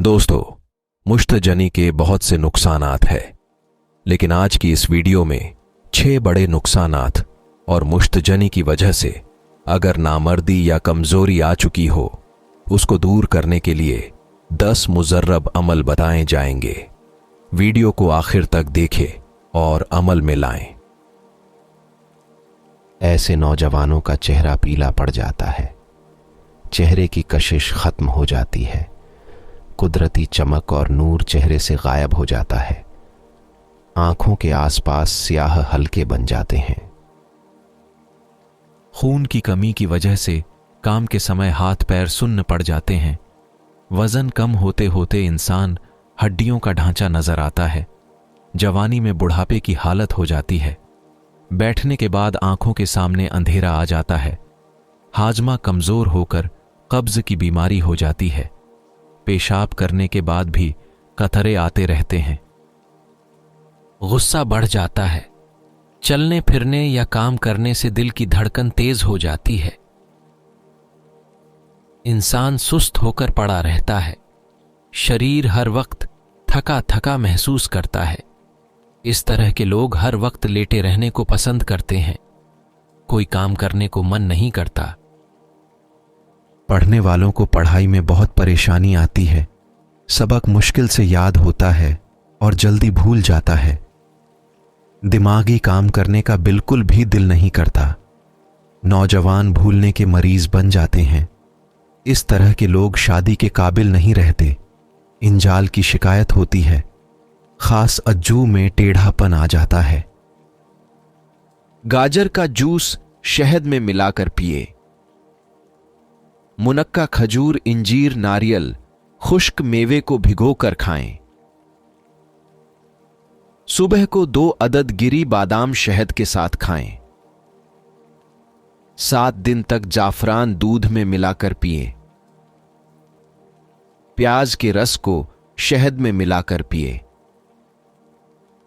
दोस्तों, मुश्तजनी के बहुत से नुकसानात हैं, लेकिन आज की इस वीडियो में 6 बड़े नुकसानात और मुश्तजनी की वजह से अगर नामर्दी या कमजोरी आ चुकी हो उसको दूर करने के लिए 10 मुजर्रब अमल बताए जाएंगे। वीडियो को आखिर तक देखें और अमल में लाएं। ऐसे नौजवानों का चेहरा पीला पड़ जाता है, चेहरे की कशिश खत्म हो जाती है, कुदरती चमक और नूर चेहरे से गायब हो जाता है, आंखों के आसपास स्याह हल्के बन जाते हैं। खून की कमी की वजह से काम के समय हाथ पैर सुन्न पड़ जाते हैं। वजन कम होते होते इंसान हड्डियों का ढांचा नजर आता है। जवानी में बुढ़ापे की हालत हो जाती है। बैठने के बाद आंखों के सामने अंधेरा आ जाता है। हाजमा कमजोर होकर कब्ज की बीमारी हो जाती है। पेशाब करने के बाद भी कतरे आते रहते हैं। गुस्सा बढ़ जाता है। चलने फिरने या काम करने से दिल की धड़कन तेज हो जाती है। इंसान सुस्त होकर पड़ा रहता है। शरीर हर वक्त थका थका महसूस करता है। इस तरह के लोग हर वक्त लेटे रहने को पसंद करते हैं। कोई काम करने को मन नहीं करता। पढ़ने वालों को पढ़ाई में बहुत परेशानी आती है। सबक मुश्किल से याद होता है और जल्दी भूल जाता है। दिमागी काम करने का बिल्कुल भी दिल नहीं करता। नौजवान भूलने के मरीज बन जाते हैं। इस तरह के लोग शादी के काबिल नहीं रहते। इंजाल की शिकायत होती है। खास अज्जू में टेढ़ापन आ जाता है। गाजर का जूस शहद में मिलाकर पिए। मुनक्का, खजूर, इंजीर, नारियल, खुश्क मेवे को भिगोकर खाएं। सुबह को 2 अदद गिरी बादाम शहद के साथ खाएं। 7 दिन तक जाफरान दूध में मिलाकर पिएं। प्याज के रस को शहद में मिलाकर पिएं।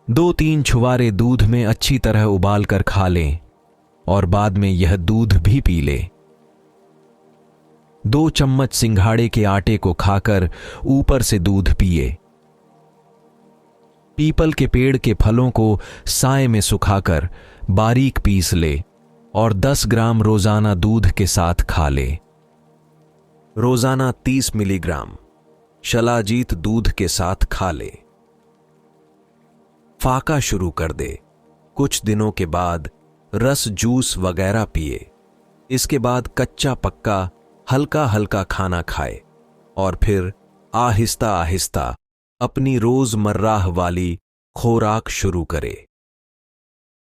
2-3 छुवारे दूध में अच्छी तरह उबाल कर खा लें और बाद में यह दूध भी पी लें। 2 चम्मच सिंघाड़े के आटे को खाकर ऊपर से दूध पिए। पीपल के पेड़ के फलों को साए में सुखाकर बारीक पीस ले और 10 ग्राम रोजाना दूध के साथ खा ले। रोजाना 30 मिलीग्राम शलाजीत दूध के साथ खा ले। फाका शुरू कर दे। कुछ दिनों के बाद रस, जूस वगैरह पिए। इसके बाद कच्चा पक्का हल्का हल्का खाना खाए और फिर आहिस्ता आहिस्ता अपनी रोजमर्रा वाली खुराक शुरू करे।